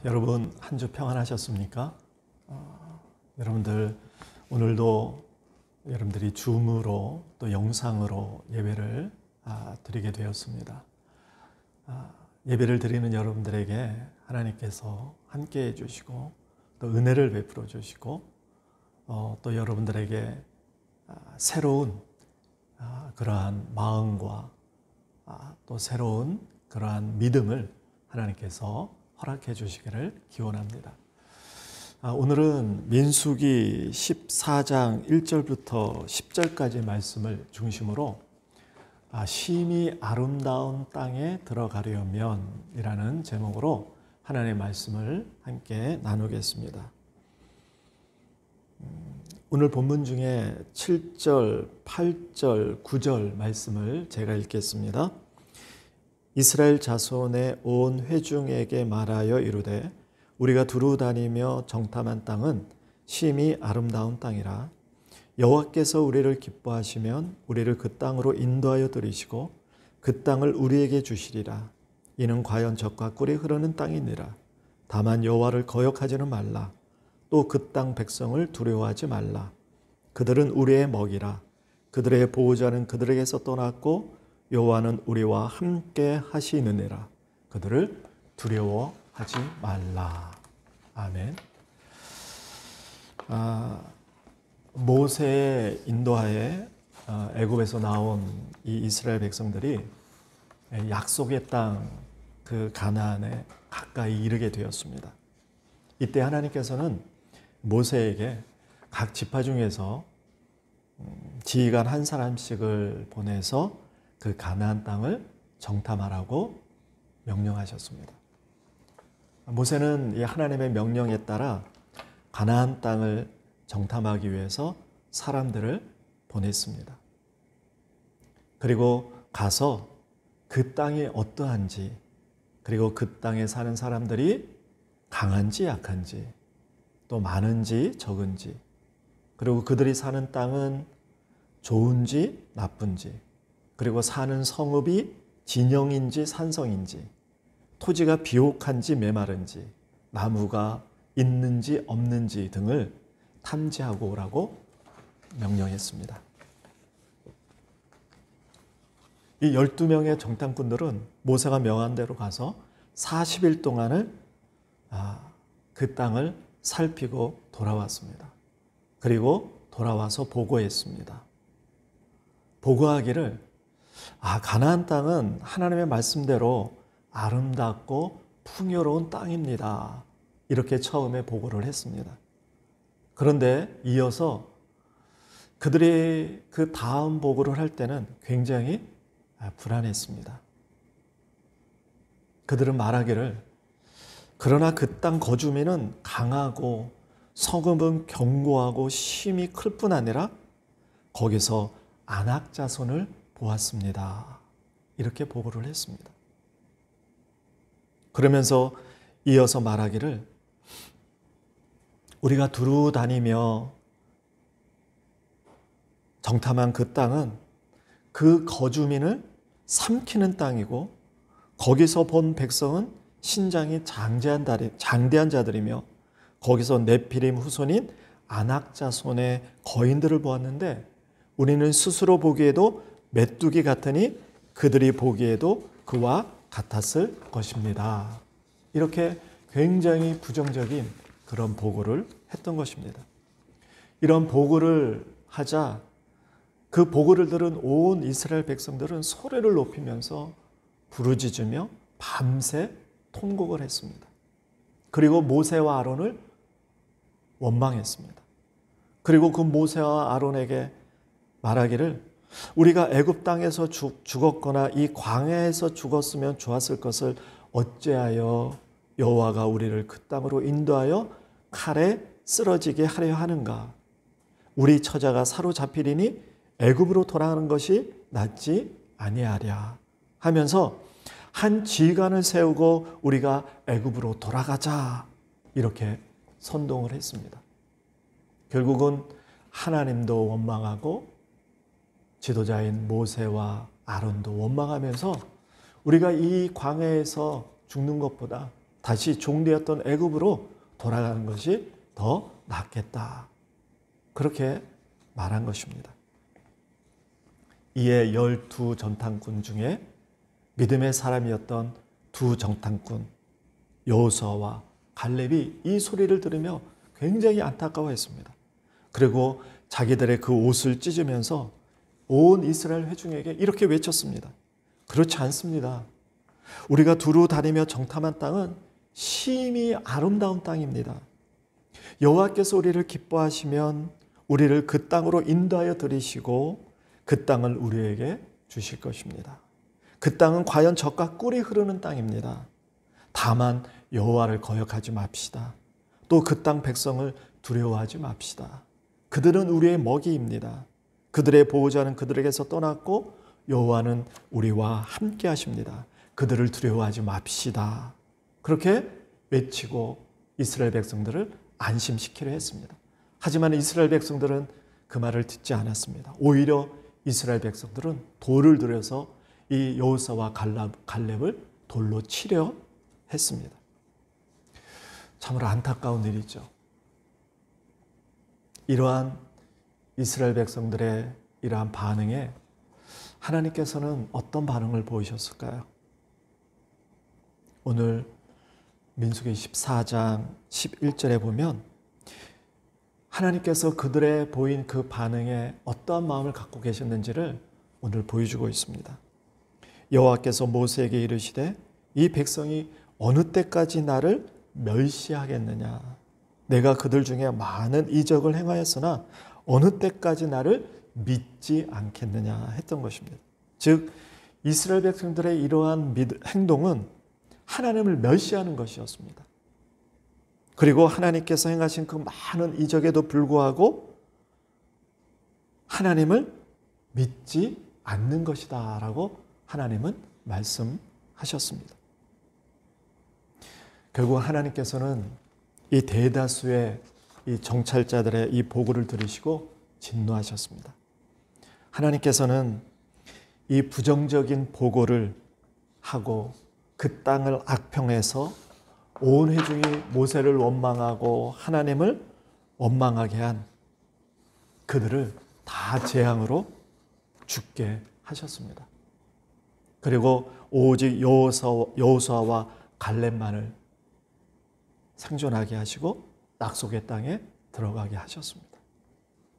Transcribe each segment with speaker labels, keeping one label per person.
Speaker 1: 여러분 한 주 평안하셨습니까? 여러분들 오늘도 여러분들이 줌으로 또 영상으로 예배를 드리게 되었습니다. 예배를 드리는 여러분들에게 하나님께서 함께해 주시고 또 은혜를 베풀어 주시고 또 여러분들에게 새로운 그러한 마음과 또 새로운 그러한 믿음을 하나님께서 허락해 주시기를 기원합니다. 오늘은 민수기 14장 1절부터 10절까지 말씀을 중심으로 심히 아름다운 땅에 들어가려면 이라는 제목으로 하나님의 말씀을 함께 나누겠습니다. 오늘 본문 중에 7절, 8절, 9절 말씀을 제가 읽겠습니다. 이스라엘 자손의 온 회중에게 말하여 이르되 우리가 두루 다니며 정탐한 땅은 심히 아름다운 땅이라. 여호와께서 우리를 기뻐하시면 우리를 그 땅으로 인도하여 들이시고 그 땅을 우리에게 주시리라. 이는 과연 젖과 꿀이 흐르는 땅이니라. 다만 여호와를 거역하지는 말라. 또 그 땅 백성을 두려워하지 말라. 그들은 우리의 먹이라. 그들의 보호자는 그들에게서 떠났고 여호와는 우리와 함께 하시느니라. 그들을 두려워하지 말라. 아멘. 모세의 인도하에 애굽에서 나온 이 이스라엘 백성들이 약속의 땅 그 가나안에 가까이 이르게 되었습니다. 이때 하나님께서는 모세에게 각 지파 중에서 지휘관 한 사람씩을 보내서 그 가나안 땅을 정탐하라고 명령하셨습니다. 모세는 이 하나님의 명령에 따라 가나안 땅을 정탐하기 위해서 사람들을 보냈습니다. 그리고 가서 그 땅이 어떠한지, 그리고 그 땅에 사는 사람들이 강한지 약한지, 또 많은지 적은지, 그리고 그들이 사는 땅은 좋은지 나쁜지, 그리고 사는 성읍이 진영인지 산성인지, 토지가 비옥한지 메마른지, 나무가 있는지 없는지 등을 탐지하고 오라고 명령했습니다. 이 12명의 정탐꾼들은 모세가 명한 대로 가서 40일 동안을 그 땅을 살피고 돌아왔습니다. 그리고 돌아와서 보고했습니다. 보고하기를 가나안 땅은 하나님의 말씀대로 아름답고 풍요로운 땅입니다. 이렇게 처음에 보고를 했습니다. 그런데 이어서 그들이 그 다음 보고를 할 때는 굉장히 불안했습니다. 그들은 말하기를 그러나 그 땅 거주민은 강하고 성읍은 견고하고 힘이 클 뿐 아니라 거기서 아낙 자손을 보았습니다. 이렇게 보고를 했습니다. 그러면서 이어서 말하기를 우리가 두루 다니며 정탐한 그 땅은 그 거주민을 삼키는 땅이고 거기서 본 백성은 신장이 장대한 자들이며 거기서 네피림 후손인 아낙 자손의 거인들을 보았는데 우리는 스스로 보기에도 메뚜기 같으니 그들이 보기에도 그와 같았을 것입니다. 이렇게 굉장히 부정적인 그런 보고를 했던 것입니다. 이런 보고를 하자 그 보고를 들은 온 이스라엘 백성들은 소리를 높이면서 부르짖으며 밤새 통곡을 했습니다. 그리고 모세와 아론을 원망했습니다. 그리고 그 모세와 아론에게 말하기를 우리가 애굽 땅에서 죽었거나 이 광야에서 죽었으면 좋았을 것을 어찌하여 여호와가 우리를 그 땅으로 인도하여 칼에 쓰러지게 하려 하는가? 우리 처자가 사로잡히리니 애굽으로 돌아가는 것이 낫지 아니하랴 하면서 한 지휘관을 세우고 우리가 애굽으로 돌아가자 이렇게 선동을 했습니다. 결국은 하나님도 원망하고 지도자인 모세와 아론도 원망하면서 우리가 이 광야에서 죽는 것보다 다시 종되었던 애굽으로 돌아가는 것이 더 낫겠다. 그렇게 말한 것입니다. 이에 12 전탄꾼 중에 믿음의 사람이었던 두 정탐꾼 여호수아와 갈렙이 이 소리를 들으며 굉장히 안타까워했습니다. 그리고 자기들의 그 옷을 찢으면서 온 이스라엘 회중에게 이렇게 외쳤습니다. 그렇지 않습니다. 우리가 두루 다니며 정탐한 땅은 심히 아름다운 땅입니다. 여호와께서 우리를 기뻐하시면 우리를 그 땅으로 인도하여 들이시고 그 땅을 우리에게 주실 것입니다. 그 땅은 과연 젖과 꿀이 흐르는 땅입니다. 다만 여호와를 거역하지 맙시다. 또 그 땅 백성을 두려워하지 맙시다. 그들은 우리의 먹이입니다. 그들의 보호자는 그들에게서 떠났고 여호와는 우리와 함께 하십니다. 그들을 두려워하지 맙시다. 그렇게 외치고 이스라엘 백성들을 안심시키려 했습니다. 하지만 이스라엘 백성들은 그 말을 듣지 않았습니다. 오히려 이스라엘 백성들은 돌을 들여서 이 여호수아와 갈렙을 돌로 치려 했습니다. 참으로 안타까운 일이죠. 이러한 이스라엘 백성들의 이러한 반응에 하나님께서는 어떤 반응을 보이셨을까요? 오늘 민수기 14장 11절에 보면 하나님께서 그들의 보인 그 반응에 어떠한 마음을 갖고 계셨는지를 오늘 보여주고 있습니다. 여호와께서 모세에게 이르시되 이 백성이 어느 때까지 나를 멸시하겠느냐. 내가 그들 중에 많은 이적을 행하였으나 어느 때까지 나를 믿지 않겠느냐 했던 것입니다. 즉 이스라엘 백성들의 이러한 행동은 하나님을 멸시하는 것이었습니다. 그리고 하나님께서 행하신 그 많은 이적에도 불구하고 하나님을 믿지 않는 것이다 라고 하나님은 말씀하셨습니다. 결국 하나님께서는 이 대다수의 이 정찰자들의 이 보고를 들으시고 진노하셨습니다. 하나님께서는 이 부정적인 보고를 하고 그 땅을 악평해서 온 회중이 모세를 원망하고 하나님을 원망하게 한 그들을 다 재앙으로 죽게 하셨습니다. 그리고 오직 여호수아와 갈렙만을 생존하게 하시고 약속의 땅에 들어가게 하셨습니다.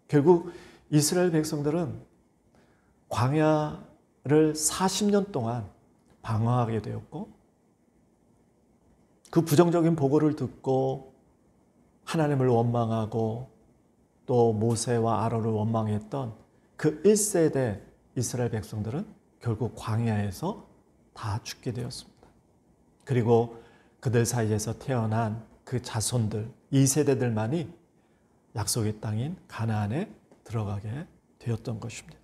Speaker 1: 결국 이스라엘 백성들은 광야를 40년 동안 방황하게 되었고 그 부정적인 보고를 듣고 하나님을 원망하고 또 모세와 아론을 원망했던 그 1세대 이스라엘 백성들은 결국 광야에서 다 죽게 되었습니다. 그리고 그들 사이에서 태어난 그 자손들, 2세대들만이 약속의 땅인 가나안에 들어가게 되었던 것입니다.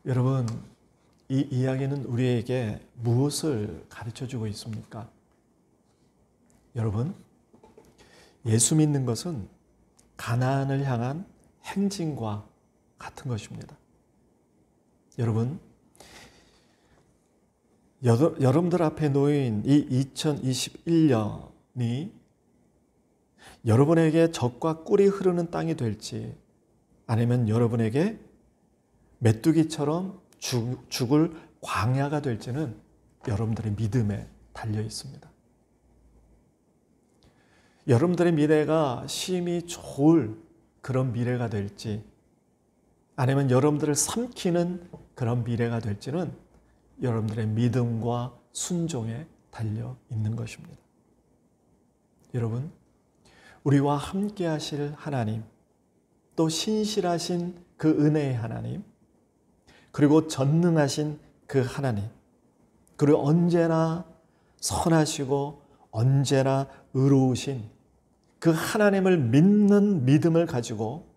Speaker 1: 여러분, 이 이야기는 우리에게 무엇을 가르쳐주고 있습니까? 여러분, 예수 믿는 것은 가나안을 향한 행진과 같은 것입니다. 여러분, 여러분들 앞에 놓인 이 2021년이 여러분에게 젖과 꿀이 흐르는 땅이 될지 아니면 여러분에게 메뚜기처럼 죽을 광야가 될지는 여러분들의 믿음에 달려 있습니다. 여러분들의 미래가 심히 좋을 그런 미래가 될지 아니면 여러분들을 삼키는 그런 미래가 될지는 여러분들의 믿음과 순종에 달려 있는 것입니다. 여러분, 우리와 함께 하실 하나님, 또 신실하신 그 은혜의 하나님, 그리고 전능하신 그 하나님, 그리고 언제나 선하시고 언제나 의로우신 그 하나님을 믿는 믿음을 가지고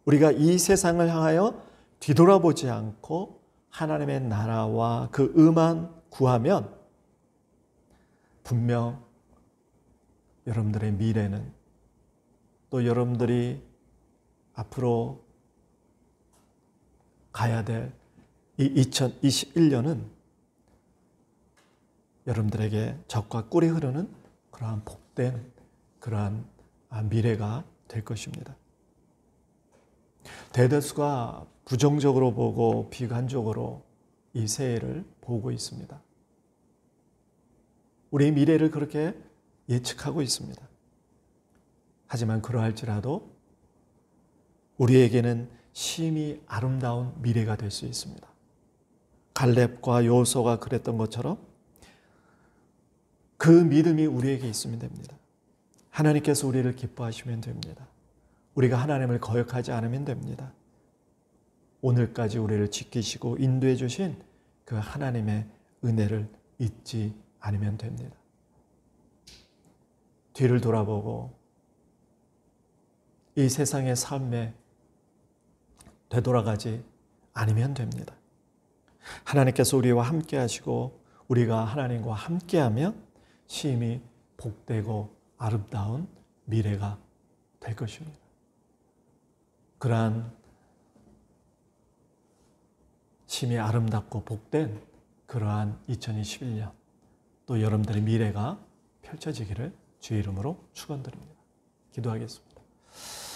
Speaker 1: 우리가 이 세상을 향하여 뒤돌아보지 않고 하나님의 나라와 그 의만 구하면 분명 여러분들의 미래는 또 여러분들이 앞으로 가야 될 이 2021년은 여러분들에게 젖과 꿀이 흐르는 그러한 복된 그러한 미래가 될 것입니다. 대다수가 부정적으로 보고 비관적으로 이 새해를 보고 있습니다. 우리의 미래를 그렇게 예측하고 있습니다. 하지만 그러할지라도 우리에게는 심히 아름다운 미래가 될 수 있습니다. 갈렙과 여호수아가 그랬던 것처럼 그 믿음이 우리에게 있으면 됩니다. 하나님께서 우리를 기뻐하시면 됩니다. 우리가 하나님을 거역하지 않으면 됩니다. 오늘까지 우리를 지키시고 인도해 주신 그 하나님의 은혜를 잊지 않으면 됩니다. 뒤를 돌아보고 이 세상의 삶에 되돌아가지 않으면 됩니다. 하나님께서 우리와 함께 하시고 우리가 하나님과 함께하면 심히 복되고 아름다운 미래가 될 것입니다. 그러한 심히 아름답고 복된 그러한 2021년 또 여러분들의 미래가 펼쳐지기를 주의 이름으로 축원드립니다. 기도하겠습니다.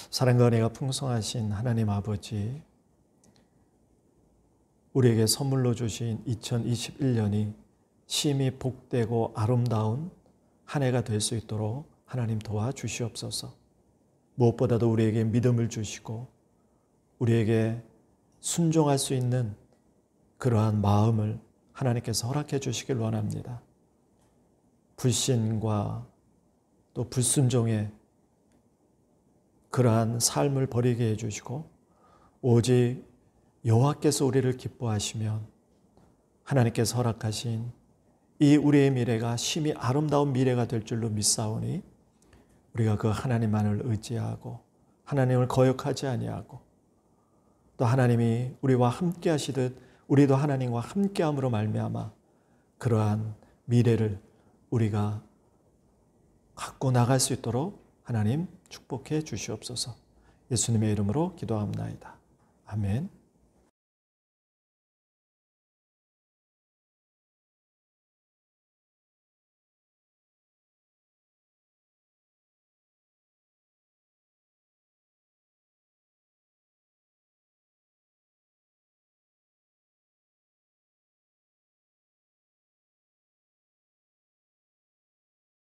Speaker 1: 사랑과 은혜가 풍성하신 하나님 아버지, 우리에게 선물로 주신 2021년이 심히 복되고 아름다운 한 해가 될 수 있도록 하나님 도와주시옵소서. 무엇보다도 우리에게 믿음을 주시고 우리에게 순종할 수 있는 그러한 마음을 하나님께서 허락해 주시길 원합니다. 불신과 또 불순종의 그러한 삶을 버리게 해주시고 오직 여호와께서 우리를 기뻐하시면 하나님께서 허락하신 이 우리의 미래가 심히 아름다운 미래가 될 줄로 믿사오니 우리가 그 하나님만을 의지하고 하나님을 거역하지 아니하고 또 하나님이 우리와 함께 하시듯 우리도 하나님과 함께함으로 말미암아 그러한 미래를 우리가 갖고 나갈 수 있도록 하나님 축복해 주시옵소서. 예수님의 이름으로 기도합나이다. 아멘.